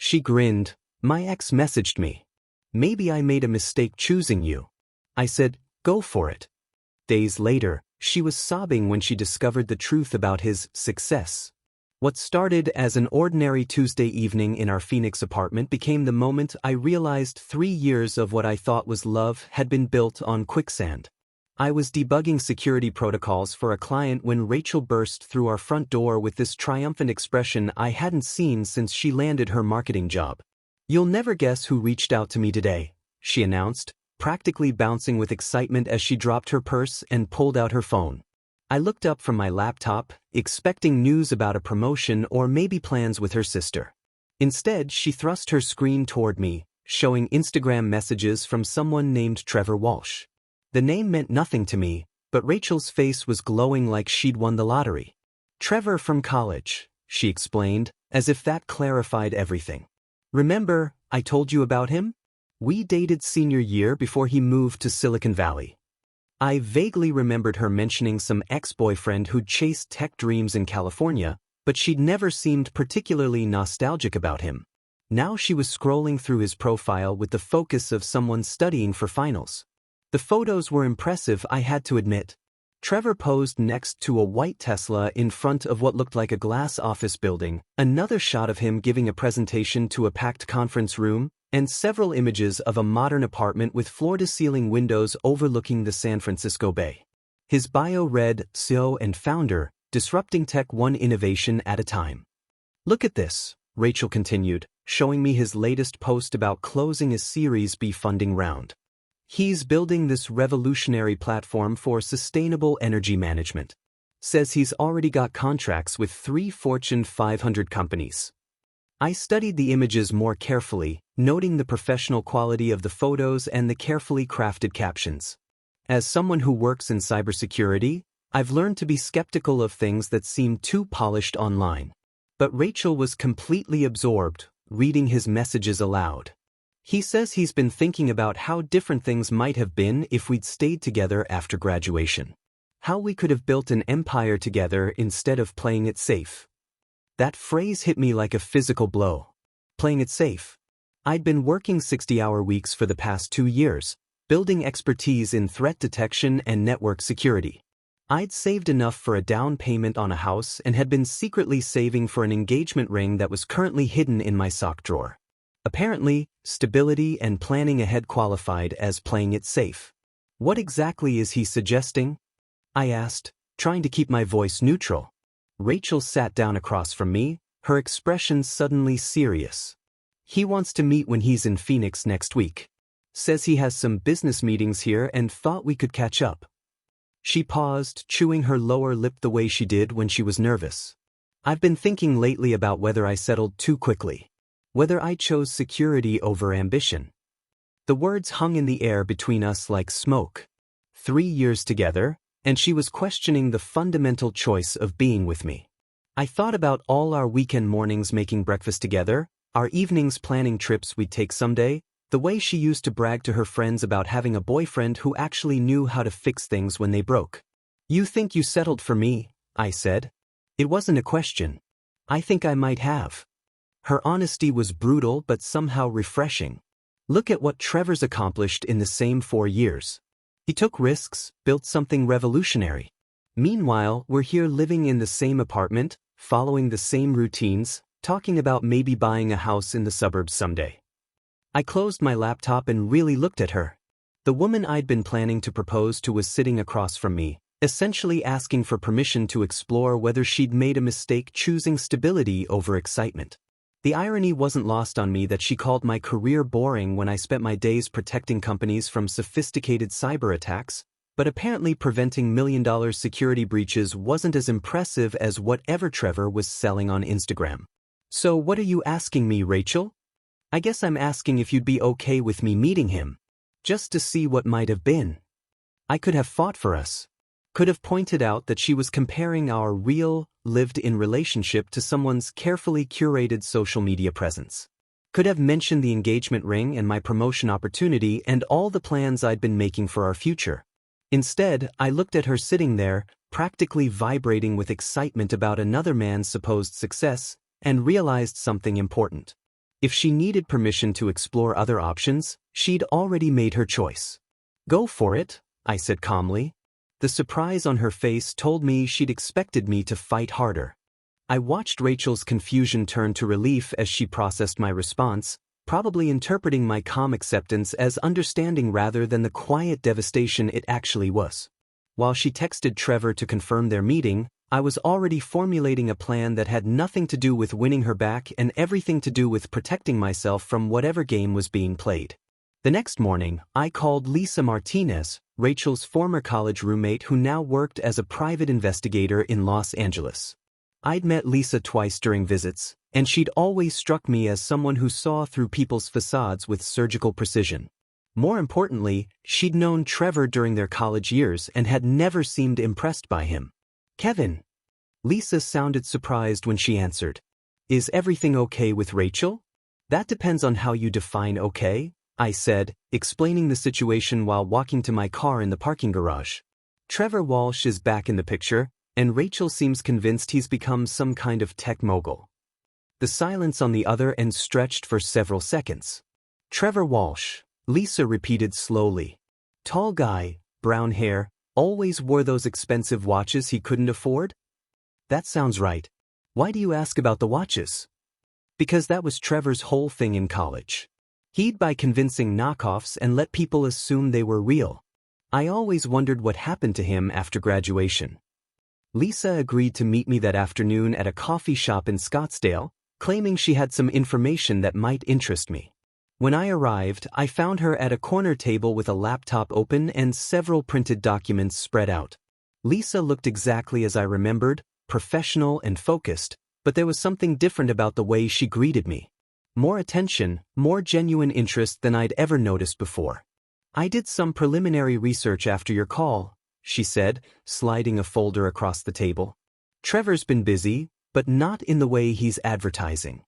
She grinned. My ex messaged me. Maybe I made a mistake choosing you. I said, go for it. Days later, she was sobbing when she discovered the truth about his success. What started as an ordinary Tuesday evening in our Phoenix apartment became the moment I realized 3 years of what I thought was love had been built on quicksand. I was debugging security protocols for a client when Rachel burst through our front door with this triumphant expression I hadn't seen since she landed her marketing job. You'll never guess who reached out to me today, she announced, practically bouncing with excitement as she dropped her purse and pulled out her phone. I looked up from my laptop, expecting news about a promotion or maybe plans with her sister. Instead, she thrust her screen toward me, showing Instagram messages from someone named Trevor Walsh. The name meant nothing to me, but Rachel's face was glowing like she'd won the lottery. Trevor from college, she explained, as if that clarified everything. Remember, I told you about him? We dated senior year before he moved to Silicon Valley. I vaguely remembered her mentioning some ex-boyfriend who'd chased tech dreams in California, but she'd never seemed particularly nostalgic about him. Now she was scrolling through his profile with the focus of someone studying for finals. The photos were impressive, I had to admit. Trevor posed next to a white Tesla in front of what looked like a glass office building, another shot of him giving a presentation to a packed conference room, and several images of a modern apartment with floor-to-ceiling windows overlooking the San Francisco Bay. His bio read, CEO and founder, disrupting tech one innovation at a time. Look at this, Rachel continued, showing me his latest post about closing a Series B funding round. He's building this revolutionary platform for sustainable energy management. Says he's already got contracts with 3 Fortune 500 companies. I studied the images more carefully, noting the professional quality of the photos and the carefully crafted captions. As someone who works in cybersecurity, I've learned to be skeptical of things that seem too polished online. But Rachel was completely absorbed, reading his messages aloud. He says he's been thinking about how different things might have been if we'd stayed together after graduation. How we could have built an empire together instead of playing it safe. That phrase hit me like a physical blow. Playing it safe. I'd been working 60-hour weeks for the past 2 years, building expertise in threat detection and network security. I'd saved enough for a down payment on a house and had been secretly saving for an engagement ring that was currently hidden in my sock drawer. Apparently, stability and planning ahead qualified as playing it safe. What exactly is he suggesting? I asked, trying to keep my voice neutral. Rachel sat down across from me, her expression suddenly serious. He wants to meet when he's in Phoenix next week. Says he has some business meetings here and thought we could catch up. She paused, chewing her lower lip the way she did when she was nervous. I've been thinking lately about whether I settled too quickly. Whether I chose security over ambition. The words hung in the air between us like smoke. 3 years together, and she was questioning the fundamental choice of being with me. I thought about all our weekend mornings making breakfast together, our evenings planning trips we'd take someday, the way she used to brag to her friends about having a boyfriend who actually knew how to fix things when they broke. You think you settled for me, I said. It wasn't a question. I think I might have. Her honesty was brutal but somehow refreshing. Look at what Trevor's accomplished in the same 4 years. He took risks, built something revolutionary. Meanwhile, we're here living in the same apartment, following the same routines, talking about maybe buying a house in the suburbs someday. I closed my laptop and really looked at her. The woman I'd been planning to propose to was sitting across from me, essentially asking for permission to explore whether she'd made a mistake choosing stability over excitement. The irony wasn't lost on me that she called my career boring when I spent my days protecting companies from sophisticated cyber attacks, but apparently preventing million-dollar security breaches wasn't as impressive as whatever Trevor was selling on Instagram. So what are you asking me, Rachel? I guess I'm asking if you'd be okay with me meeting him. Just to see what might have been. I could have fought for us. Could have pointed out that she was comparing our real, lived-in relationship to someone's carefully curated social media presence. Could have mentioned the engagement ring and my promotion opportunity and all the plans I'd been making for our future. Instead, I looked at her sitting there, practically vibrating with excitement about another man's supposed success, and realized something important. If she needed permission to explore other options, she'd already made her choice. Go for it, I said calmly. The surprise on her face told me she'd expected me to fight harder. I watched Rachel's confusion turn to relief as she processed my response, probably interpreting my calm acceptance as understanding rather than the quiet devastation it actually was. While she texted Trevor to confirm their meeting, I was already formulating a plan that had nothing to do with winning her back and everything to do with protecting myself from whatever game was being played. The next morning, I called Lisa Martinez, Rachel's former college roommate who now worked as a private investigator in Los Angeles. I'd met Lisa twice during visits, and she'd always struck me as someone who saw through people's facades with surgical precision. More importantly, she'd known Trevor during their college years and had never seemed impressed by him. Kevin. Lisa sounded surprised when she answered. Is everything okay with Rachel? That depends on how you define okay, I said, explaining the situation while walking to my car in the parking garage. Trevor Walsh is back in the picture, and Rachel seems convinced he's become some kind of tech mogul. The silence on the other end stretched for several seconds. Trevor Walsh, Lisa repeated slowly. Tall guy, brown hair, always wore those expensive watches he couldn't afford? That sounds right. Why do you ask about the watches? Because that was Trevor's whole thing in college. He'd buy convincing knockoffs and let people assume they were real. I always wondered what happened to him after graduation. Lisa agreed to meet me that afternoon at a coffee shop in Scottsdale, claiming she had some information that might interest me. When I arrived, I found her at a corner table with a laptop open and several printed documents spread out. Lisa looked exactly as I remembered, professional and focused, but there was something different about the way she greeted me. More attention, more genuine interest than I'd ever noticed before. I did some preliminary research after your call, she said, sliding a folder across the table. Trevor's been busy, but not in the way he's advertising.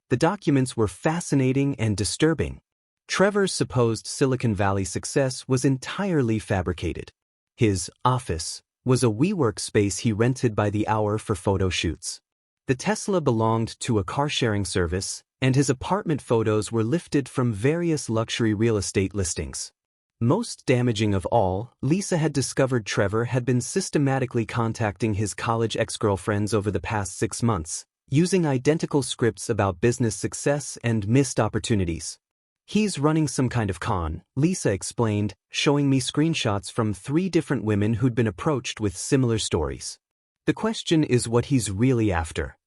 The documents were fascinating and disturbing. Trevor's supposed Silicon Valley success was entirely fabricated. His office was a WeWork space he rented by the hour for photo shoots. The Tesla belonged to a car-sharing service, and his apartment photos were lifted from various luxury real estate listings. Most damaging of all, Lisa had discovered Trevor had been systematically contacting his college ex-girlfriends over the past 6 months, using identical scripts about business success and missed opportunities. He's running some kind of con, Lisa explained, showing me screenshots from 3 different women who'd been approached with similar stories. The question is what he's really after.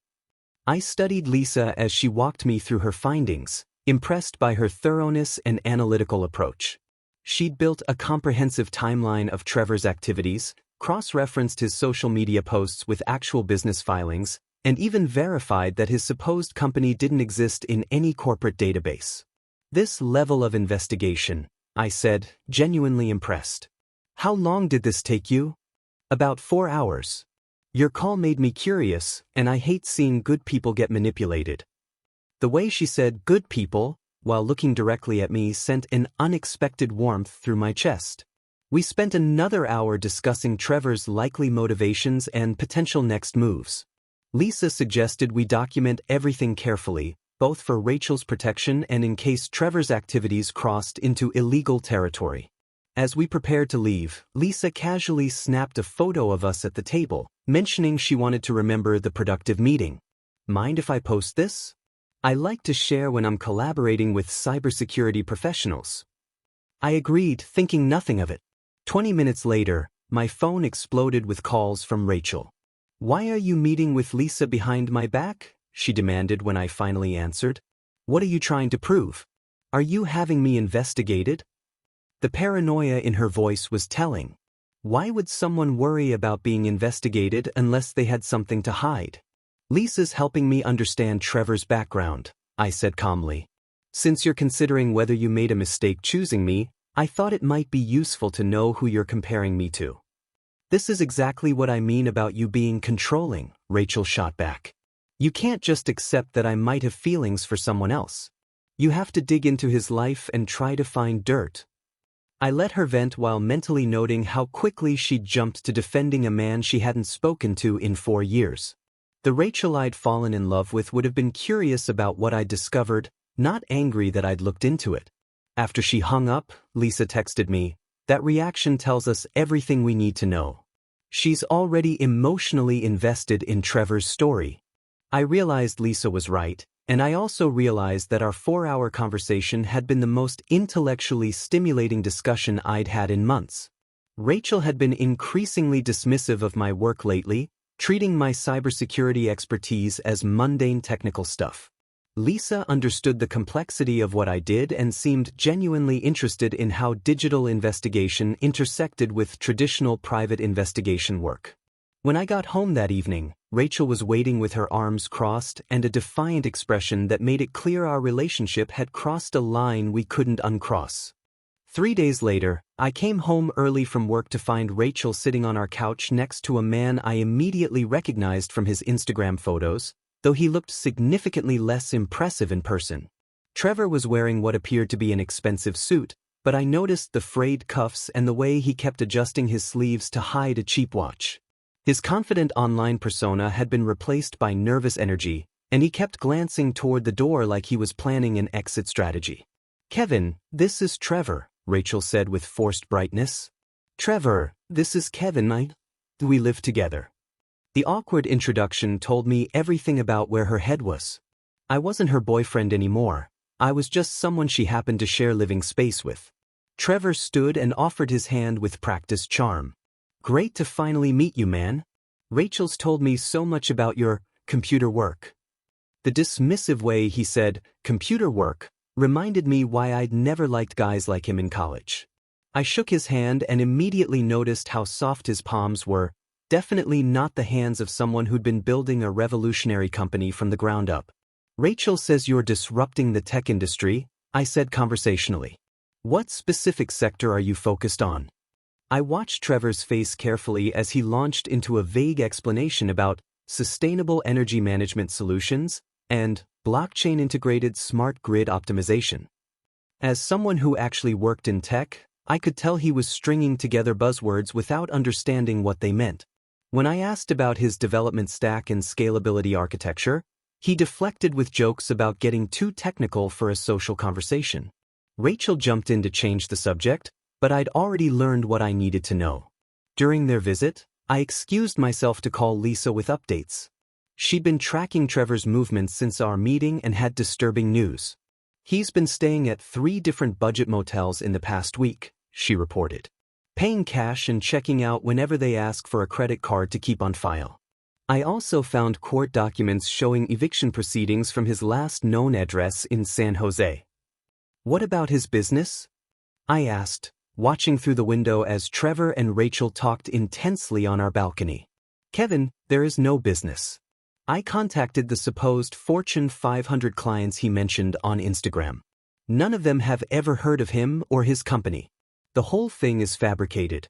I studied Lisa as she walked me through her findings, impressed by her thoroughness and analytical approach. She'd built a comprehensive timeline of Trevor's activities, cross-referenced his social media posts with actual business filings, and even verified that his supposed company didn't exist in any corporate database. This level of investigation, I said, genuinely impressed. How long did this take you? About 4 hours. Your call made me curious, and I hate seeing good people get manipulated. The way she said good people, while looking directly at me, sent an unexpected warmth through my chest. We spent another hour discussing Trevor's likely motivations and potential next moves. Lisa suggested we document everything carefully, both for Rachel's protection and in case Trevor's activities crossed into illegal territory. As we prepared to leave, Lisa casually snapped a photo of us at the table, mentioning she wanted to remember the productive meeting. Mind if I post this? I like to share when I'm collaborating with cybersecurity professionals. I agreed, thinking nothing of it. 20 minutes later, my phone exploded with calls from Rachel. Why are you meeting with Lisa behind my back? She demanded when I finally answered. What are you trying to prove? Are you having me investigated? The paranoia in her voice was telling. Why would someone worry about being investigated unless they had something to hide? Lisa's helping me understand Trevor's background, I said calmly. Since you're considering whether you made a mistake choosing me, I thought it might be useful to know who you're comparing me to. This is exactly what I mean about you being controlling, Rachel shot back. You can't just accept that I might have feelings for someone else. You have to dig into his life and try to find dirt. I let her vent while mentally noting how quickly she'd jumped to defending a man she hadn't spoken to in 4 years. The Rachel I'd fallen in love with would have been curious about what I'd discovered, not angry that I'd looked into it. After she hung up, Lisa texted me, "That reaction tells us everything we need to know." She's already emotionally invested in Trevor's story. I realized Lisa was right, and I also realized that our 4-hour conversation had been the most intellectually stimulating discussion I'd had in months. Rachel had been increasingly dismissive of my work lately, treating my cybersecurity expertise as mundane technical stuff. Lisa understood the complexity of what I did and seemed genuinely interested in how digital investigation intersected with traditional private investigation work. When I got home that evening, Rachel was waiting with her arms crossed and a defiant expression that made it clear our relationship had crossed a line we couldn't uncross. 3 days later, I came home early from work to find Rachel sitting on our couch next to a man I immediately recognized from his Instagram photos, though he looked significantly less impressive in person. Trevor was wearing what appeared to be an expensive suit, but I noticed the frayed cuffs and the way he kept adjusting his sleeves to hide a cheap watch. His confident online persona had been replaced by nervous energy, and he kept glancing toward the door like he was planning an exit strategy. "Kevin, this is Trevor," Rachel said with forced brightness. "Trevor, this is Kevin. We live together." The awkward introduction told me everything about where her head was. I wasn't her boyfriend anymore. I was just someone she happened to share living space with. Trevor stood and offered his hand with practiced charm. "Great to finally meet you, man. Rachel's told me so much about your computer work." The dismissive way he said computer work reminded me why I'd never liked guys like him in college. I shook his hand and immediately noticed how soft his palms were, definitely not the hands of someone who'd been building a revolutionary company from the ground up. "Rachel says you're disrupting the tech industry," I said conversationally. "What specific sector are you focused on?" I watched Trevor's face carefully as he launched into a vague explanation about sustainable energy management solutions and blockchain-integrated smart grid optimization. As someone who actually worked in tech, I could tell he was stringing together buzzwords without understanding what they meant. When I asked about his development stack and scalability architecture, he deflected with jokes about getting too technical for a social conversation. Rachel jumped in to change the subject, but I'd already learned what I needed to know. During their visit, I excused myself to call Lisa with updates. She'd been tracking Trevor's movements since our meeting and had disturbing news. "He's been staying at 3 different budget motels in the past week," she reported, "paying cash and checking out whenever they ask for a credit card to keep on file." I also found court documents showing eviction proceedings from his last known address in San Jose. "What about his business?" I asked, watching through the window as Trevor and Rachel talked intensely on our balcony. "Kevin, there is no business. I contacted the supposed Fortune 500 clients he mentioned on Instagram. None of them have ever heard of him or his company. The whole thing is fabricated."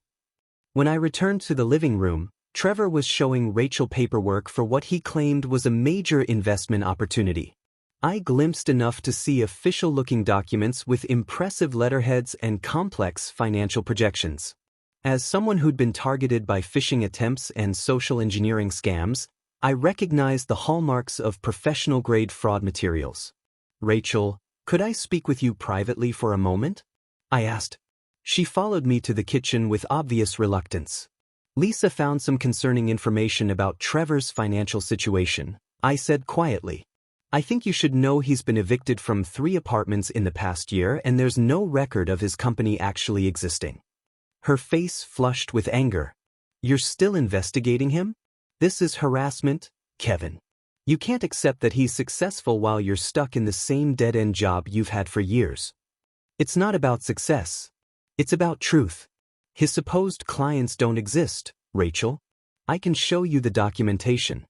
When I returned to the living room, Trevor was showing Rachel paperwork for what he claimed was a major investment opportunity. I glimpsed enough to see official-looking documents with impressive letterheads and complex financial projections. As someone who'd been targeted by phishing attempts and social engineering scams, I recognized the hallmarks of professional-grade fraud materials. "Rachel, could I speak with you privately for a moment?" I asked. She followed me to the kitchen with obvious reluctance. "Lisa found some concerning information about Trevor's financial situation," I said quietly. "I think you should know he's been evicted from 3 apartments in the past year and there's no record of his company actually existing." Her face flushed with anger. "You're still investigating him? This is harassment, Kevin. You can't accept that he's successful while you're stuck in the same dead-end job you've had for years. It's not about success. It's about truth. His supposed clients don't exist, Rachel. I can show you the documentation."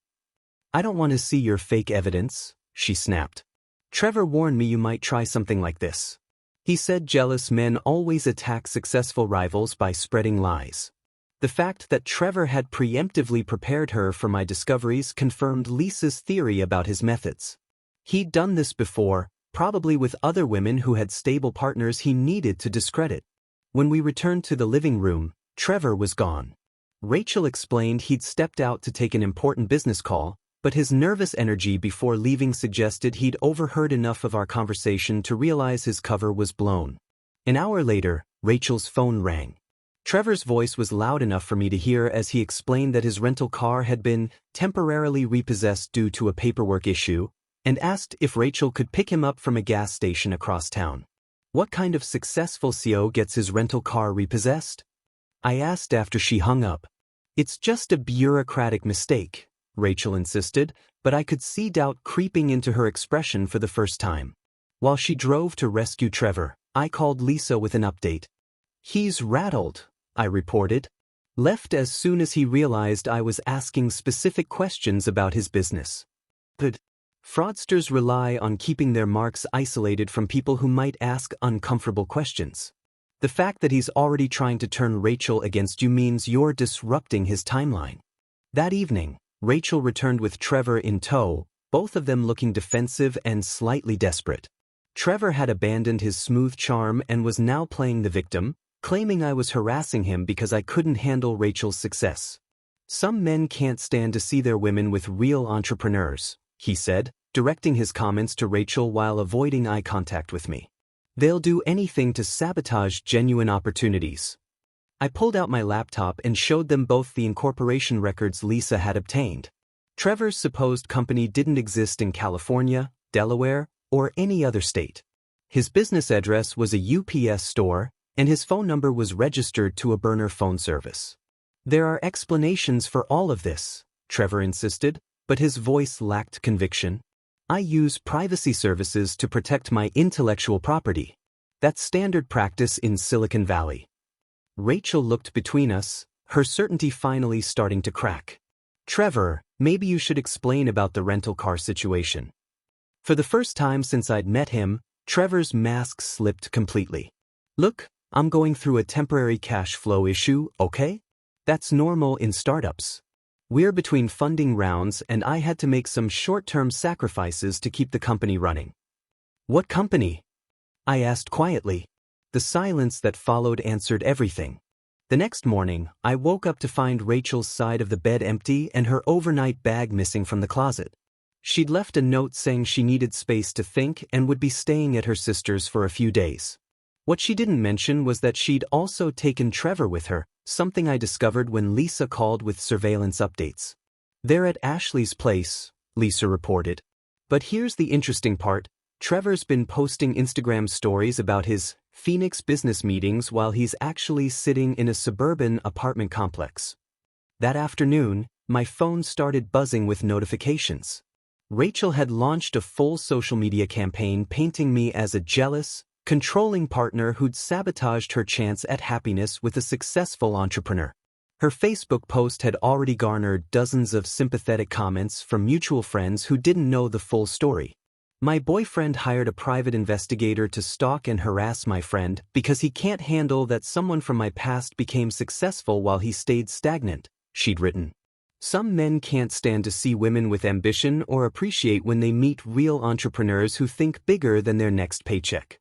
"I don't want to see your fake evidence," she snapped. "Trevor warned me you might try something like this. He said jealous men always attack successful rivals by spreading lies." The fact that Trevor had preemptively prepared her for my discoveries confirmed Lisa's theory about his methods. He'd done this before, probably with other women who had stable partners he needed to discredit. When we returned to the living room, Trevor was gone. Rachel explained he'd stepped out to take an important business call, but his nervous energy before leaving suggested he'd overheard enough of our conversation to realize his cover was blown. An hour later, Rachel's phone rang. Trevor's voice was loud enough for me to hear as he explained that his rental car had been temporarily repossessed due to a paperwork issue, and asked if Rachel could pick him up from a gas station across town. What kind of successful CEO gets his rental car repossessed? I asked after she hung up. It's just a bureaucratic mistake, Rachel insisted, but I could see doubt creeping into her expression for the first time. While she drove to rescue Trevor, I called Lisa with an update. He's rattled, I reported. Left as soon as he realized I was asking specific questions about his business. But fraudsters rely on keeping their marks isolated from people who might ask uncomfortable questions. The fact that he's already trying to turn Rachel against you means you're disrupting his timeline. That evening, Rachel returned with Trevor in tow, both of them looking defensive and slightly desperate. Trevor had abandoned his smooth charm and was now playing the victim, claiming I was harassing him because I couldn't handle Rachel's success. Some men can't stand to see their women with real entrepreneurs, he said, directing his comments to Rachel while avoiding eye contact with me. They'll do anything to sabotage genuine opportunities. I pulled out my laptop and showed them both the incorporation records Lisa had obtained. Trevor's supposed company didn't exist in California, Delaware, or any other state. His business address was a UPS store, and his phone number was registered to a burner phone service. There are explanations for all of this, Trevor insisted, but his voice lacked conviction. I use privacy services to protect my intellectual property. That's standard practice in Silicon Valley. Rachel looked between us, her certainty finally starting to crack. Trevor, maybe you should explain about the rental car situation. For the first time since I'd met him, Trevor's mask slipped completely. Look, I'm going through a temporary cash flow issue, okay? That's normal in startups. We're between funding rounds and I had to make some short-term sacrifices to keep the company running. What company? I asked quietly. The silence that followed answered everything. The next morning, I woke up to find Rachel's side of the bed empty and her overnight bag missing from the closet. She'd left a note saying she needed space to think and would be staying at her sister's for a few days. What she didn't mention was that she'd also taken Trevor with her, something I discovered when Lisa called with surveillance updates. They're at Ashley's place, Lisa reported. But here's the interesting part. Trevor's been posting Instagram stories about his Phoenix business meetings while he's actually sitting in a suburban apartment complex. That afternoon, my phone started buzzing with notifications. Rachel had launched a full social media campaign painting me as a jealous, controlling partner who'd sabotaged her chance at happiness with a successful entrepreneur. Her Facebook post had already garnered dozens of sympathetic comments from mutual friends who didn't know the full story. My boyfriend hired a private investigator to stalk and harass my friend because he can't handle that someone from my past became successful while he stayed stagnant, she'd written. Some men can't stand to see women with ambition or appreciate when they meet real entrepreneurs who think bigger than their next paycheck.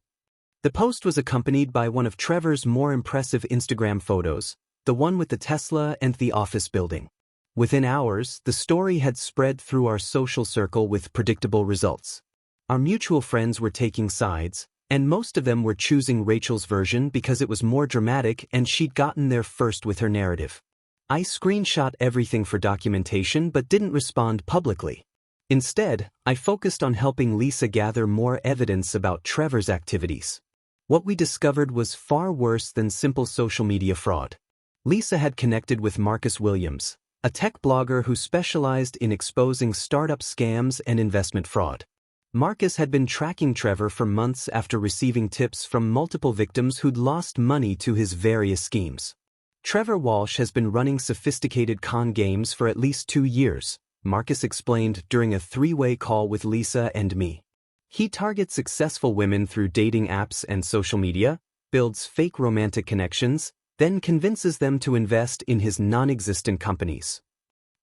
The post was accompanied by one of Trevor's more impressive Instagram photos, the one with the Tesla and the office building. Within hours, the story had spread through our social circle with predictable results. Our mutual friends were taking sides, and most of them were choosing Rachel's version because it was more dramatic and she'd gotten there first with her narrative. I screenshot everything for documentation but didn't respond publicly. Instead, I focused on helping Lisa gather more evidence about Trevor's activities. What we discovered was far worse than simple social media fraud. Lisa had connected with Marcus Williams, a tech blogger who specialized in exposing startup scams and investment fraud. Marcus had been tracking Trevor for months after receiving tips from multiple victims who'd lost money to his various schemes. Trevor Walsh has been running sophisticated con games for at least 2 years, Marcus explained during a three-way call with Lisa and me. He targets successful women through dating apps and social media, builds fake romantic connections, then convinces them to invest in his non-existent companies.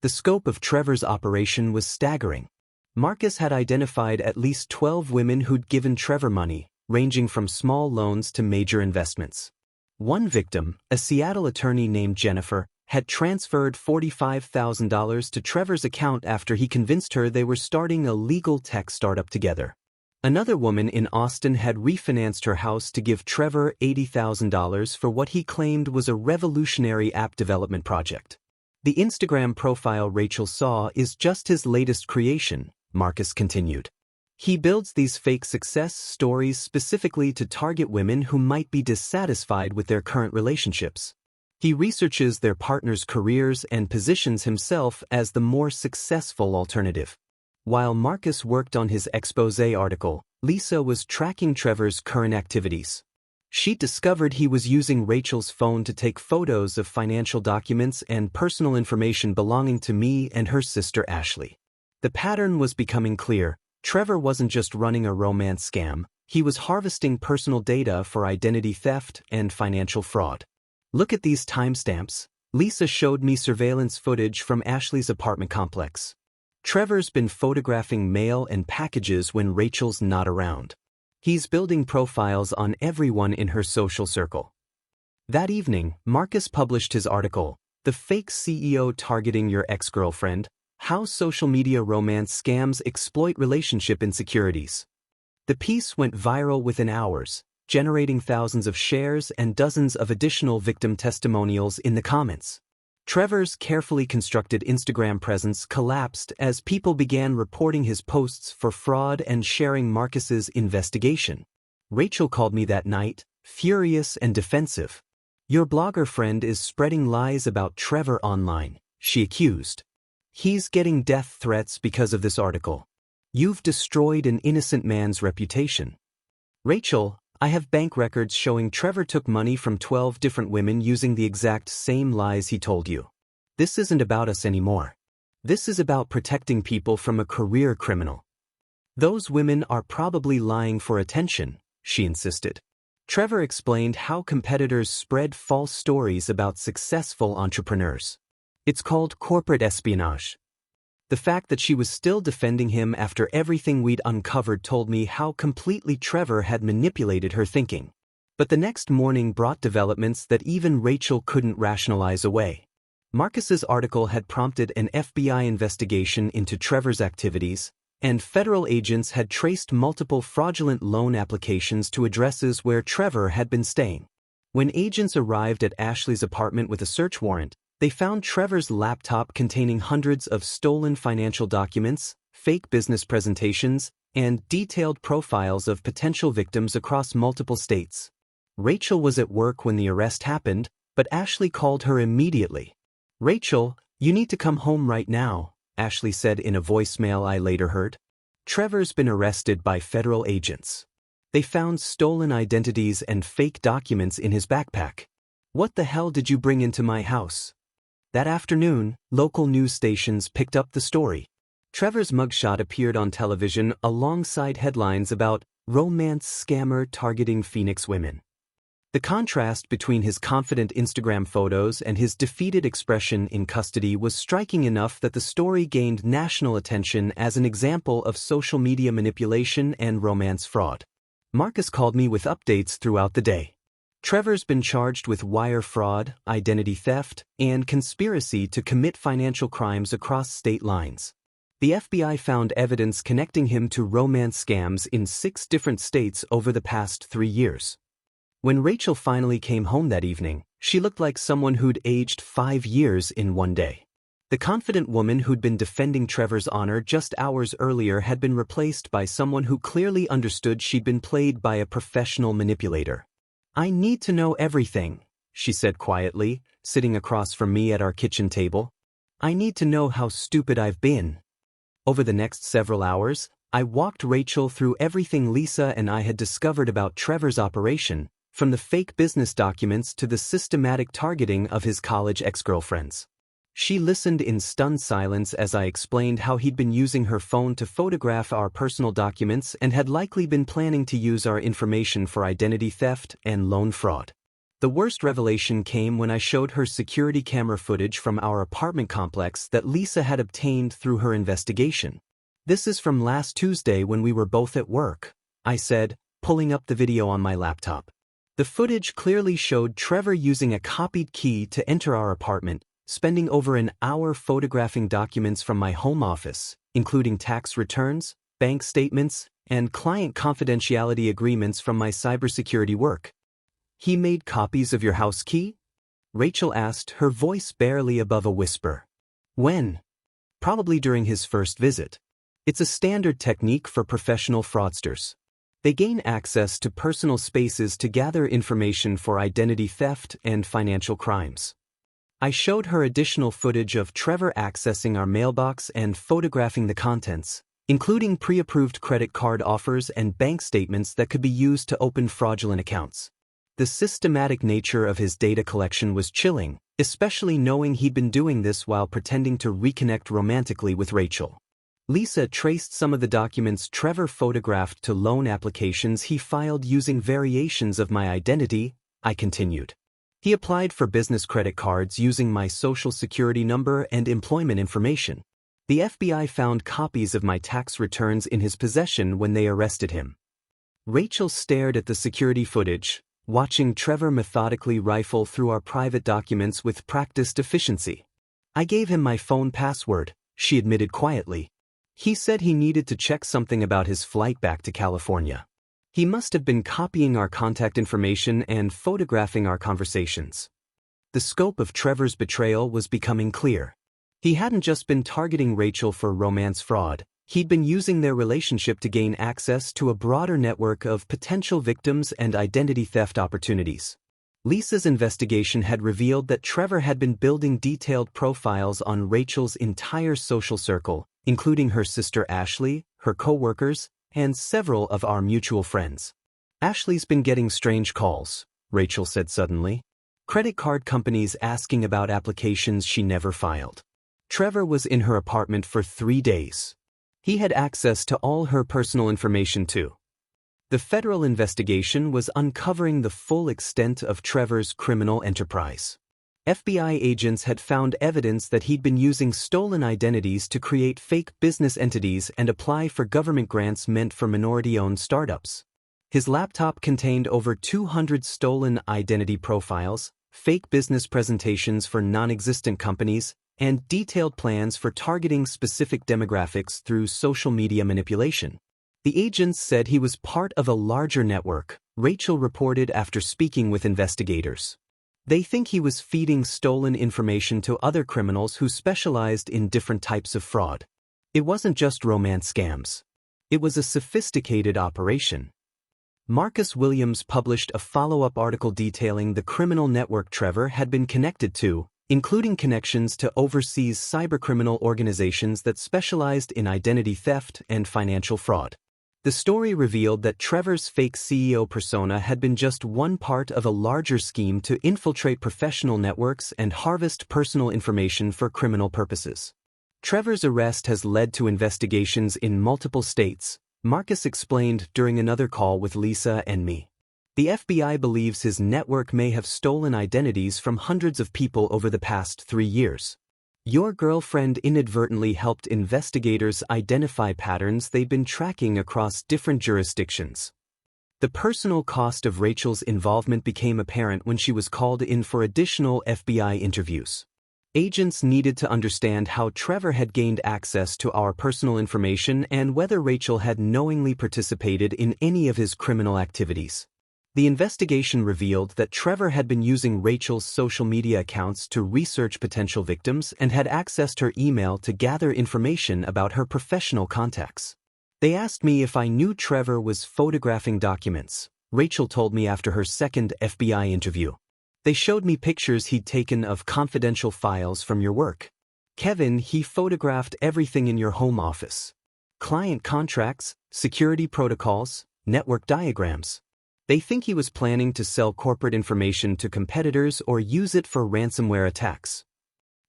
The scope of Trevor's operation was staggering. Marcus had identified at least 12 women who'd given Trevor money, ranging from small loans to major investments. One victim, a Seattle attorney named Jennifer, had transferred $45,000 to Trevor's account after he convinced her they were starting a legal tech startup together. Another woman in Austin had refinanced her house to give Trevor $80,000 for what he claimed was a revolutionary app development project. The Instagram profile Rachel saw is just his latest creation, Marcus continued. He builds these fake success stories specifically to target women who might be dissatisfied with their current relationships. He researches their partners' careers and positions himself as the more successful alternative. While Marcus worked on his exposé article, Lisa was tracking Trevor's current activities. She discovered he was using Rachel's phone to take photos of financial documents and personal information belonging to me and her sister Ashley. The pattern was becoming clear. Trevor wasn't just running a romance scam, he was harvesting personal data for identity theft and financial fraud. Look at these timestamps. Lisa showed me surveillance footage from Ashley's apartment complex. Trevor's been photographing mail and packages when Rachel's not around. He's building profiles on everyone in her social circle. That evening, Marcus published his article, The Fake CEO Targeting Your Ex-Girlfriend, How Social Media Romance Scams Exploit Relationship Insecurities. The piece went viral within hours, generating thousands of shares and dozens of additional victim testimonials in the comments. Trevor's carefully constructed Instagram presence collapsed as people began reporting his posts for fraud and sharing Marcus's investigation. Rachel called me that night, furious and defensive. "Your blogger friend is spreading lies about Trevor online," she accused. "He's getting death threats because of this article. You've destroyed an innocent man's reputation." "Rachel, I have bank records showing Trevor took money from 12 different women using the exact same lies he told you. This isn't about us anymore. This is about protecting people from a career criminal. Those women are probably lying for attention," she insisted. Trevor explained how competitors spread false stories about successful entrepreneurs. It's called corporate espionage. The fact that she was still defending him after everything we'd uncovered told me how completely Trevor had manipulated her thinking. But the next morning brought developments that even Rachel couldn't rationalize away. Marcus's article had prompted an FBI investigation into Trevor's activities, and federal agents had traced multiple fraudulent loan applications to addresses where Trevor had been staying. When agents arrived at Ashley's apartment with a search warrant, they found Trevor's laptop containing hundreds of stolen financial documents, fake business presentations, and detailed profiles of potential victims across multiple states. Rachel was at work when the arrest happened, but Ashley called her immediately. "Rachel, you need to come home right now," Ashley said in a voicemail I later heard. "Trevor's been arrested by federal agents. They found stolen identities and fake documents in his backpack. What the hell did you bring into my house?" That afternoon, local news stations picked up the story. Trevor's mugshot appeared on television alongside headlines about romance scammer targeting Phoenix women. The contrast between his confident Instagram photos and his defeated expression in custody was striking enough that the story gained national attention as an example of social media manipulation and romance fraud. Marcus called me with updates throughout the day. Trevor's been charged with wire fraud, identity theft, and conspiracy to commit financial crimes across state lines. The FBI found evidence connecting him to romance scams in 6 different states over the past 3 years. When Rachel finally came home that evening, she looked like someone who'd aged 5 years in one day. The confident woman who'd been defending Trevor's honor just hours earlier had been replaced by someone who clearly understood she'd been played by a professional manipulator. "I need to know everything," she said quietly, sitting across from me at our kitchen table. "I need to know how stupid I've been." Over the next several hours, I walked Rachel through everything Lisa and I had discovered about Trevor's operation, from the fake business documents to the systematic targeting of his college ex-girlfriends. She listened in stunned silence as I explained how he'd been using her phone to photograph our personal documents and had likely been planning to use our information for identity theft and loan fraud. The worst revelation came when I showed her security camera footage from our apartment complex that Lisa had obtained through her investigation. "This is from last Tuesday when we were both at work," I said, pulling up the video on my laptop. The footage clearly showed Trevor using a copied key to enter our apartment, spending over an hour photographing documents from my home office, including tax returns, bank statements, and client confidentiality agreements from my cybersecurity work. He made copies of your house key? Rachel asked, her voice barely above a whisper. When? Probably during his first visit. It's a standard technique for professional fraudsters. They gain access to personal spaces to gather information for identity theft and financial crimes. I showed her additional footage of Trevor accessing our mailbox and photographing the contents, including pre-approved credit card offers and bank statements that could be used to open fraudulent accounts. The systematic nature of his data collection was chilling, especially knowing he'd been doing this while pretending to reconnect romantically with Rachel. Lisa traced some of the documents Trevor photographed to loan applications he filed using variations of my identity, I continued. He applied for business credit cards using my social security number and employment information. The FBI found copies of my tax returns in his possession when they arrested him. Rachel stared at the security footage, watching Trevor methodically rifle through our private documents with practiced efficiency. I gave him my phone password, she admitted quietly. He said he needed to check something about his flight back to California. He must have been copying our contact information and photographing our conversations. The scope of Trevor's betrayal was becoming clear. He hadn't just been targeting Rachel for romance fraud, he'd been using their relationship to gain access to a broader network of potential victims and identity theft opportunities. Lisa's investigation had revealed that Trevor had been building detailed profiles on Rachel's entire social circle, including her sister Ashley, her co-workers, and several of our mutual friends. Ashley's been getting strange calls, Rachel said suddenly. Credit card companies asking about applications she never filed. Trevor was in her apartment for 3 days. He had access to all her personal information too. The federal investigation was uncovering the full extent of Trevor's criminal enterprise. FBI agents had found evidence that he'd been using stolen identities to create fake business entities and apply for government grants meant for minority-owned startups. His laptop contained over 200 stolen identity profiles, fake business presentations for non-existent companies, and detailed plans for targeting specific demographics through social media manipulation. The agents said he was part of a larger network, Rachel reported after speaking with investigators. They think he was feeding stolen information to other criminals who specialized in different types of fraud. It wasn't just romance scams. It was a sophisticated operation. Marcus Williams published a follow-up article detailing the criminal network Trevor had been connected to, including connections to overseas cybercriminal organizations that specialized in identity theft and financial fraud. The story revealed that Trevor's fake CEO persona had been just one part of a larger scheme to infiltrate professional networks and harvest personal information for criminal purposes. Trevor's arrest has led to investigations in multiple states, Marcus explained during another call with Lisa and me. The FBI believes his network may have stolen identities from hundreds of people over the past 3 years. Your girlfriend inadvertently helped investigators identify patterns they've been tracking across different jurisdictions. The personal cost of Rachel's involvement became apparent when she was called in for additional FBI interviews. Agents needed to understand how Trevor had gained access to our personal information and whether Rachel had knowingly participated in any of his criminal activities. The investigation revealed that Trevor had been using Rachel's social media accounts to research potential victims and had accessed her email to gather information about her professional contacts. They asked me if I knew Trevor was photographing documents, Rachel told me after her second FBI interview. They showed me pictures he'd taken of confidential files from your work. Kevin, he photographed everything in your home office. Client contracts, security protocols, network diagrams. They think he was planning to sell corporate information to competitors or use it for ransomware attacks.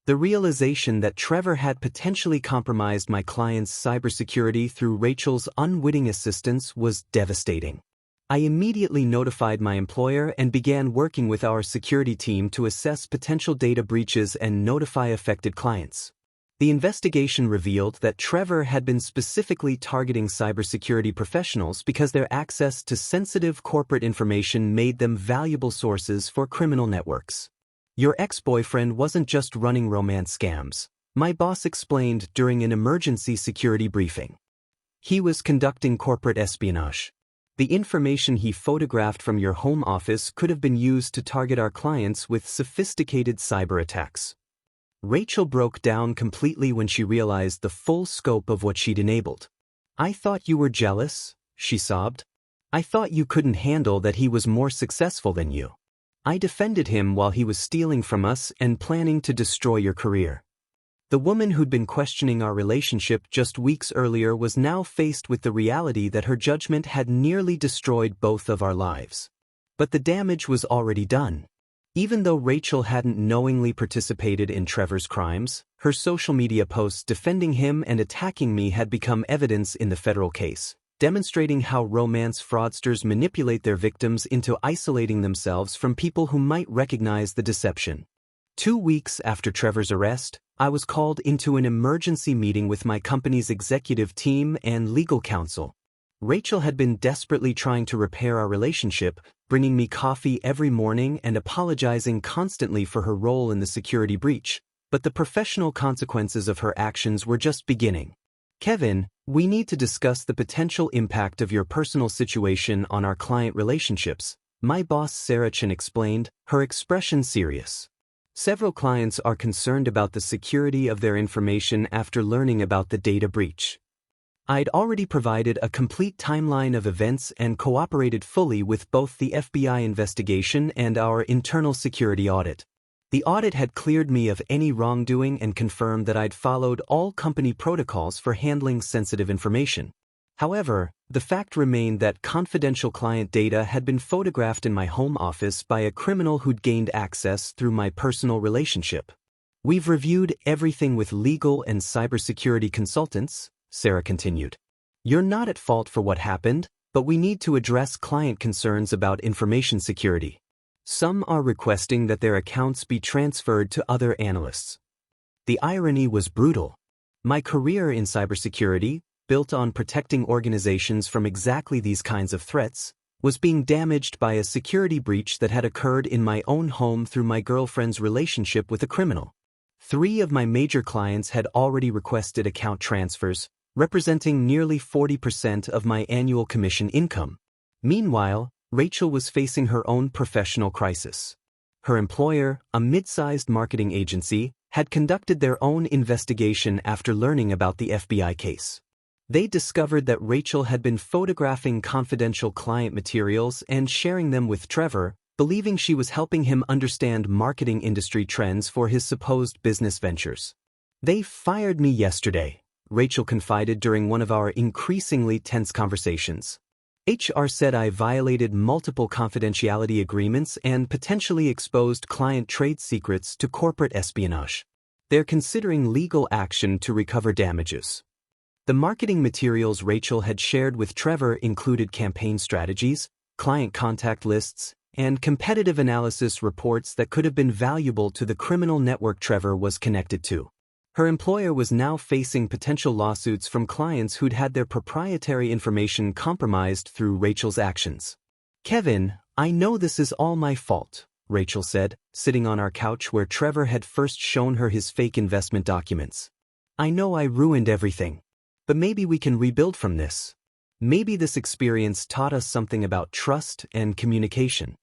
The realization that Trevor had potentially compromised my client's cybersecurity through Rachel's unwitting assistance was devastating. I immediately notified my employer and began working with our security team to assess potential data breaches and notify affected clients. The investigation revealed that Trevor had been specifically targeting cybersecurity professionals because their access to sensitive corporate information made them valuable sources for criminal networks. Your ex-boyfriend wasn't just running romance scams, my boss explained during an emergency security briefing. He was conducting corporate espionage. The information he photographed from your home office could have been used to target our clients with sophisticated cyber attacks. Rachel broke down completely when she realized the full scope of what she'd enabled. I thought you were jealous, she sobbed. I thought you couldn't handle that he was more successful than you. I defended him while he was stealing from us and planning to destroy your career. The woman who'd been questioning our relationship just weeks earlier was now faced with the reality that her judgment had nearly destroyed both of our lives. But the damage was already done. Even though Rachel hadn't knowingly participated in Trevor's crimes, her social media posts defending him and attacking me had become evidence in the federal case, demonstrating how romance fraudsters manipulate their victims into isolating themselves from people who might recognize the deception. 2 weeks after Trevor's arrest, I was called into an emergency meeting with my company's executive team and legal counsel. Rachel had been desperately trying to repair our relationship, bringing me coffee every morning and apologizing constantly for her role in the security breach, but the professional consequences of her actions were just beginning. Kevin, we need to discuss the potential impact of your personal situation on our client relationships, my boss Sarah Chen explained, her expression serious. Several clients are concerned about the security of their information after learning about the data breach. I'd already provided a complete timeline of events and cooperated fully with both the FBI investigation and our internal security audit. The audit had cleared me of any wrongdoing and confirmed that I'd followed all company protocols for handling sensitive information. However, the fact remained that confidential client data had been photographed in my home office by a criminal who'd gained access through my personal relationship. We've reviewed everything with legal and cybersecurity consultants, Sarah continued. You're not at fault for what happened, but we need to address client concerns about information security. Some are requesting that their accounts be transferred to other analysts. The irony was brutal. My career in cybersecurity, built on protecting organizations from exactly these kinds of threats, was being damaged by a security breach that had occurred in my own home through my girlfriend's relationship with a criminal. 3 of my major clients had already requested account transfers, representing nearly 40% of my annual commission income. Meanwhile, Rachel was facing her own professional crisis. Her employer, a mid-sized marketing agency, had conducted their own investigation after learning about the FBI case. They discovered that Rachel had been photographing confidential client materials and sharing them with Trevor, believing she was helping him understand marketing industry trends for his supposed business ventures. They fired me yesterday, Rachel confided during one of our increasingly tense conversations. HR said I violated multiple confidentiality agreements and potentially exposed client trade secrets to corporate espionage. They're considering legal action to recover damages. The marketing materials Rachel had shared with Trevor included campaign strategies, client contact lists, and competitive analysis reports that could have been valuable to the criminal network Trevor was connected to. Her employer was now facing potential lawsuits from clients who'd had their proprietary information compromised through Rachel's actions. Kevin, I know this is all my fault, Rachel said, sitting on our couch where Trevor had first shown her his fake investment documents. I know I ruined everything. But maybe we can rebuild from this. Maybe this experience taught us something about trust and communication.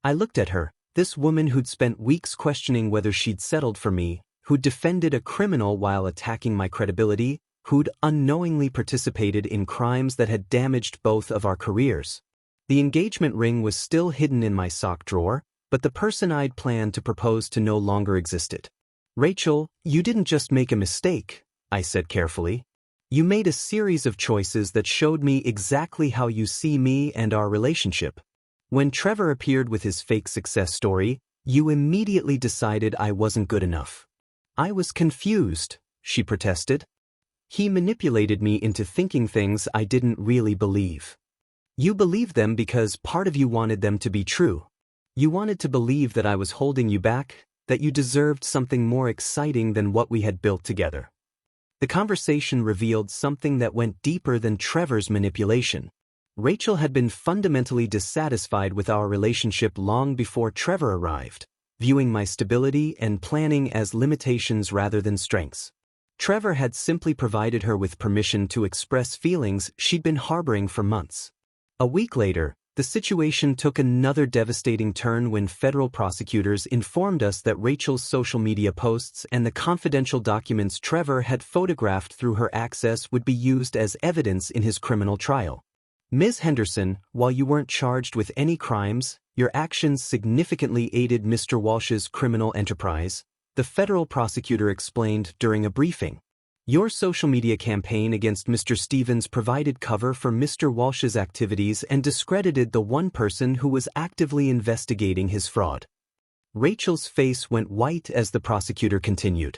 I looked at her, this woman who'd spent weeks questioning whether she'd settled for me, who'd defended a criminal while attacking my credibility, who'd unknowingly participated in crimes that had damaged both of our careers. The engagement ring was still hidden in my sock drawer, but the person I'd planned to propose to no longer existed. Rachel, you didn't just make a mistake, I said carefully. You made a series of choices that showed me exactly how you see me and our relationship. When Trevor appeared with his fake success story, you immediately decided I wasn't good enough. I was confused, she protested. He manipulated me into thinking things I didn't really believe. You believed them because part of you wanted them to be true. You wanted to believe that I was holding you back, that you deserved something more exciting than what we had built together. The conversation revealed something that went deeper than Trevor's manipulation. Rachel had been fundamentally dissatisfied with our relationship long before Trevor arrived. viewing my stability and planning as limitations rather than strengths. Trevor had simply provided her with permission to express feelings she'd been harboring for months. A week later, the situation took another devastating turn when federal prosecutors informed us that Rachel's social media posts and the confidential documents Trevor had photographed through her access would be used as evidence in his criminal trial. Ms. Henderson, while you weren't charged with any crimes, your actions significantly aided Mr. Walsh's criminal enterprise, the federal prosecutor explained during a briefing. Your social media campaign against Mr. Stevens provided cover for Mr. Walsh's activities and discredited the one person who was actively investigating his fraud. Rachel's face went white as the prosecutor continued.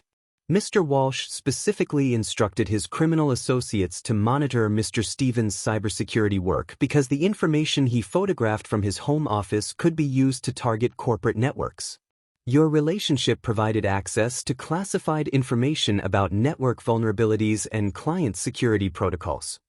Mr. Walsh specifically instructed his criminal associates to monitor Mr. Stevens' cybersecurity work because the information he photographed from his home office could be used to target corporate networks. Your relationship provided access to classified information about network vulnerabilities and client security protocols.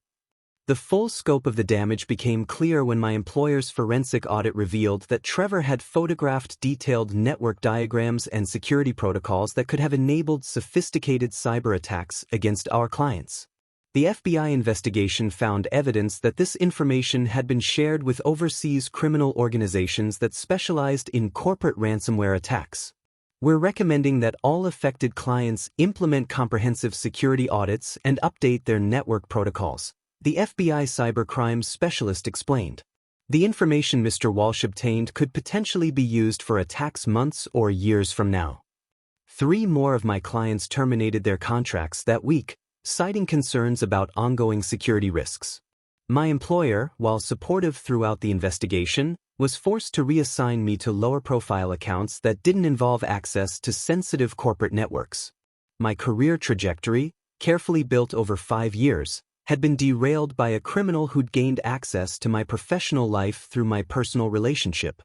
The full scope of the damage became clear when my employer's forensic audit revealed that Trevor had photographed detailed network diagrams and security protocols that could have enabled sophisticated cyber attacks against our clients. The FBI investigation found evidence that this information had been shared with overseas criminal organizations that specialized in corporate ransomware attacks. We're recommending that all affected clients implement comprehensive security audits and update their network protocols, the FBI cybercrime specialist explained. The information Mr. Walsh obtained could potentially be used for attacks months or years from now. 3 more of my clients terminated their contracts that week, citing concerns about ongoing security risks. My employer, while supportive throughout the investigation, was forced to reassign me to lower-profile accounts that didn't involve access to sensitive corporate networks. My career trajectory, carefully built over 5 years, had been derailed by a criminal who'd gained access to my professional life through my personal relationship.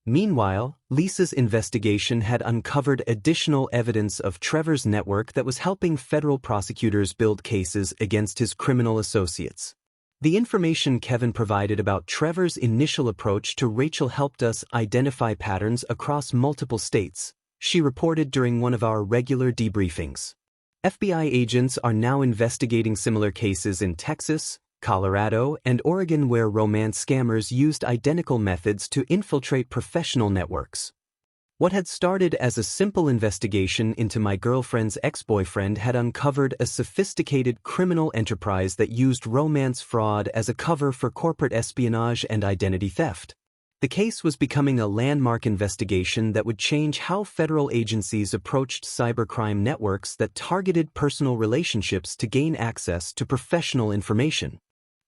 Meanwhile, Lisa's investigation had uncovered additional evidence of Trevor's network that was helping federal prosecutors build cases against his criminal associates. The information Kevin provided about Trevor's initial approach to Rachel helped us identify patterns across multiple states, she reported during one of our regular debriefings. FBI agents are now investigating similar cases in Texas, Colorado, and Oregon where romance scammers used identical methods to infiltrate professional networks. What had started as a simple investigation into my girlfriend's ex-boyfriend had uncovered a sophisticated criminal enterprise that used romance fraud as a cover for corporate espionage and identity theft. The case was becoming a landmark investigation that would change how federal agencies approached cybercrime networks that targeted personal relationships to gain access to professional information.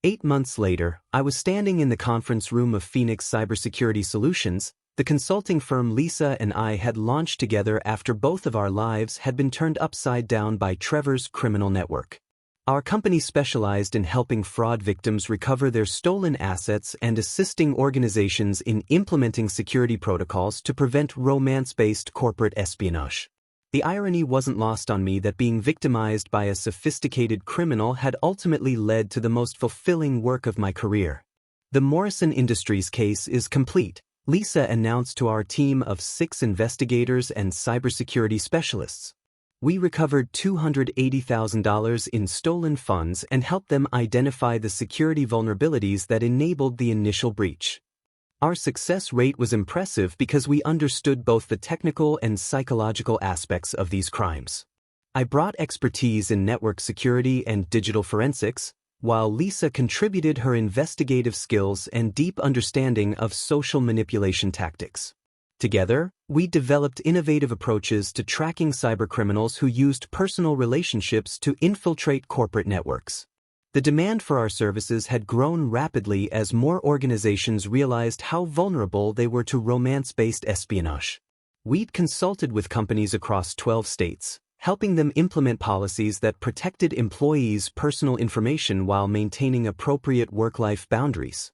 8 months later, I was standing in the conference room of Phoenix Cybersecurity Solutions, the consulting firm Lisa and I had launched together after both of our lives had been turned upside down by Trevor's criminal network. Our company specialized in helping fraud victims recover their stolen assets and assisting organizations in implementing security protocols to prevent romance-based corporate espionage. The irony wasn't lost on me that being victimized by a sophisticated criminal had ultimately led to the most fulfilling work of my career. The Morrison Industries case is complete, Lisa announced to our team of 6 investigators and cybersecurity specialists. We recovered $280,000 in stolen funds and helped them identify the security vulnerabilities that enabled the initial breach. Our success rate was impressive because we understood both the technical and psychological aspects of these crimes. I brought expertise in network security and digital forensics, while Lisa contributed her investigative skills and deep understanding of social manipulation tactics. Together, we developed innovative approaches to tracking cybercriminals who used personal relationships to infiltrate corporate networks. The demand for our services had grown rapidly as more organizations realized how vulnerable they were to romance-based espionage. We'd consulted with companies across 12 states, helping them implement policies that protected employees' personal information while maintaining appropriate work-life boundaries.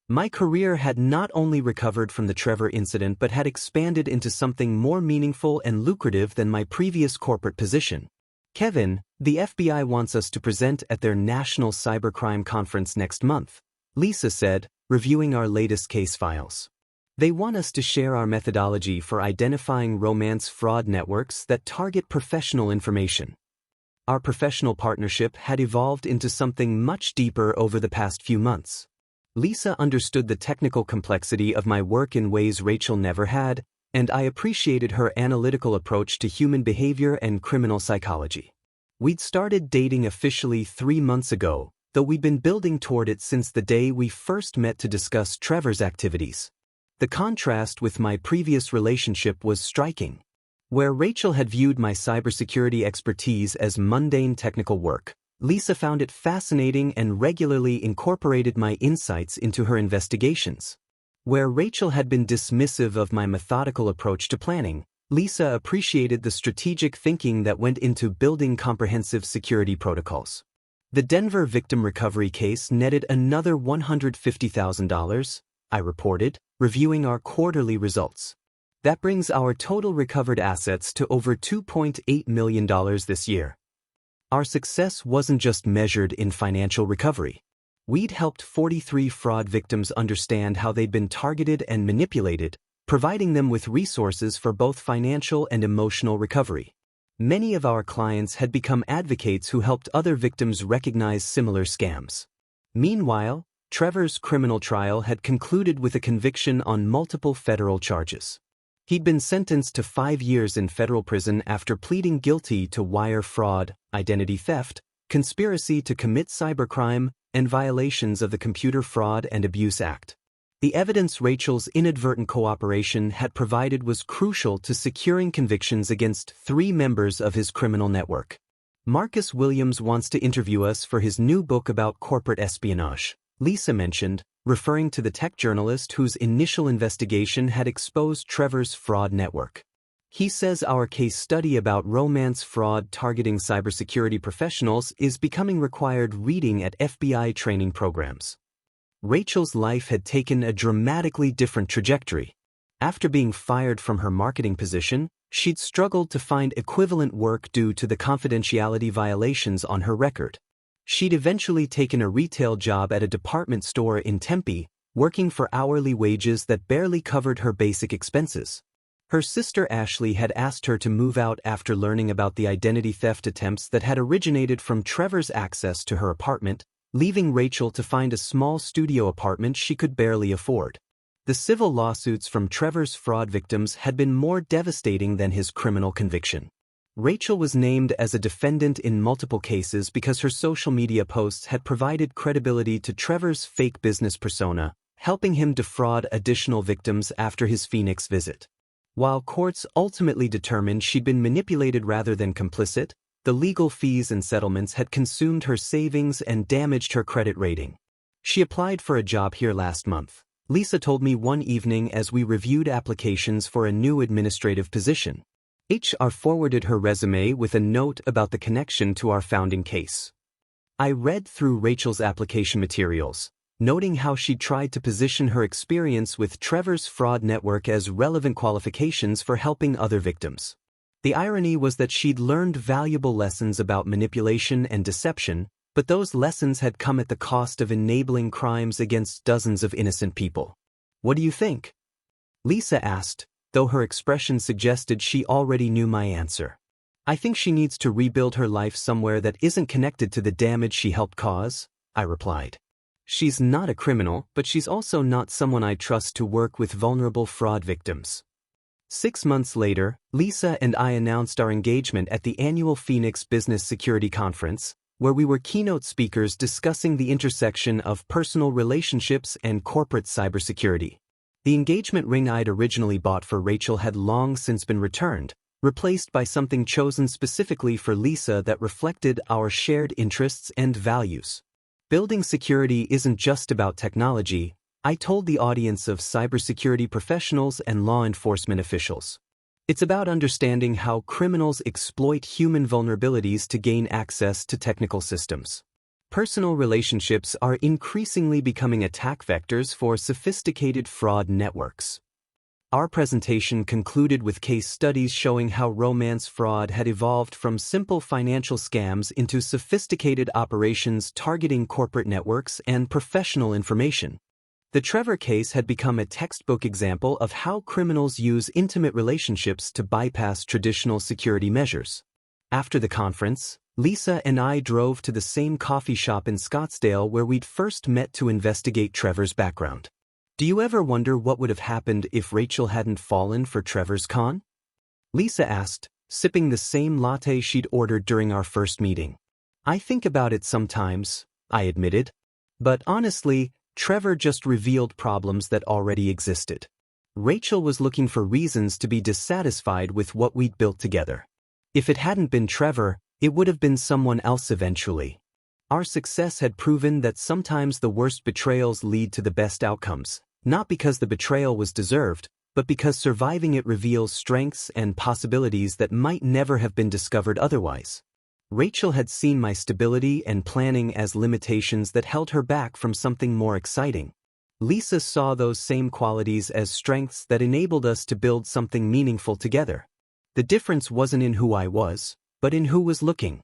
My career had not only recovered from the Trevor incident but had expanded into something more meaningful and lucrative than my previous corporate position. Kevin, the FBI wants us to present at their National Cybercrime Conference next month, Lisa said, reviewing our latest case files. They want us to share our methodology for identifying romance fraud networks that target professional information. Our professional partnership had evolved into something much deeper over the past few months. Lisa understood the technical complexity of my work in ways Rachel never had, and I appreciated her analytical approach to human behavior and criminal psychology. We'd started dating officially 3 months ago, though we'd been building toward it since the day we first met to discuss Trevor's activities. The contrast with my previous relationship was striking. Where Rachel had viewed my cybersecurity expertise as mundane technical work, Lisa found it fascinating and regularly incorporated my insights into her investigations. Where Rachel had been dismissive of my methodical approach to planning, Lisa appreciated the strategic thinking that went into building comprehensive security protocols. The Denver victim recovery case netted another $150,000, I reported, reviewing our quarterly results. That brings our total recovered assets to over $2.8 million this year. Our success wasn't just measured in financial recovery. We'd helped 43 fraud victims understand how they'd been targeted and manipulated, providing them with resources for both financial and emotional recovery. Many of our clients had become advocates who helped other victims recognize similar scams. Meanwhile, Trevor's criminal trial had concluded with a conviction on multiple federal charges. He'd been sentenced to 5 years in federal prison after pleading guilty to wire fraud, identity theft, conspiracy to commit cybercrime, and violations of the Computer Fraud and Abuse Act. The evidence Rachel's inadvertent cooperation had provided was crucial to securing convictions against 3 members of his criminal network. Marcus Williams wants to interview us for his new book about corporate espionage, Lisa mentioned, referring to the tech journalist whose initial investigation had exposed Trevor's fraud network. He says our case study about romance fraud targeting cybersecurity professionals is becoming required reading at FBI training programs. Rachel's life had taken a dramatically different trajectory. After being fired from her marketing position, she'd struggled to find equivalent work due to the confidentiality violations on her record. She'd eventually taken a retail job at a department store in Tempe, working for hourly wages that barely covered her basic expenses. Her sister Ashley had asked her to move out after learning about the identity theft attempts that had originated from Trevor's access to her apartment, leaving Rachel to find a small studio apartment she could barely afford. The civil lawsuits from Trevor's fraud victims had been more devastating than his criminal conviction. Rachel was named as a defendant in multiple cases because her social media posts had provided credibility to Trevor's fake business persona, helping him defraud additional victims after his Phoenix visit. While courts ultimately determined she'd been manipulated rather than complicit, the legal fees and settlements had consumed her savings and damaged her credit rating. She applied for a job here last month, Lisa told me one evening as we reviewed applications for a new administrative position. HR forwarded her resume with a note about the connection to our founding case. I read through Rachel's application materials, noting how she tried to position her experience with Trevor's fraud network as relevant qualifications for helping other victims. The irony was that she'd learned valuable lessons about manipulation and deception, but those lessons had come at the cost of enabling crimes against dozens of innocent people. What do you think? Lisa asked, though her expression suggested she already knew my answer. I think she needs to rebuild her life somewhere that isn't connected to the damage she helped cause, I replied. She's not a criminal, but she's also not someone I trust to work with vulnerable fraud victims. 6 months later, Lisa and I announced our engagement at the annual Phoenix Business Security Conference, where we were keynote speakers discussing the intersection of personal relationships and corporate cybersecurity. The engagement ring I'd originally bought for Rachel had long since been returned, replaced by something chosen specifically for Lisa that reflected our shared interests and values. Building security isn't just about technology, I told the audience of cybersecurity professionals and law enforcement officials. It's about understanding how criminals exploit human vulnerabilities to gain access to technical systems. Personal relationships are increasingly becoming attack vectors for sophisticated fraud networks. Our presentation concluded with case studies showing how romance fraud had evolved from simple financial scams into sophisticated operations targeting corporate networks and professional information. The Trevor case had become a textbook example of how criminals use intimate relationships to bypass traditional security measures. After the conference, Lisa and I drove to the same coffee shop in Scottsdale where we'd first met to investigate Trevor's background. Do you ever wonder what would have happened if Rachel hadn't fallen for Trevor's con? Lisa asked, sipping the same latte she'd ordered during our first meeting. I think about it sometimes, I admitted. But honestly, Trevor just revealed problems that already existed. Rachel was looking for reasons to be dissatisfied with what we'd built together. If it hadn't been Trevor, it would have been someone else eventually. Our success had proven that sometimes the worst betrayals lead to the best outcomes, not because the betrayal was deserved, but because surviving it reveals strengths and possibilities that might never have been discovered otherwise. Rachel had seen my stability and planning as limitations that held her back from something more exciting. Lisa saw those same qualities as strengths that enabled us to build something meaningful together. The difference wasn't in who I was, but in who was looking.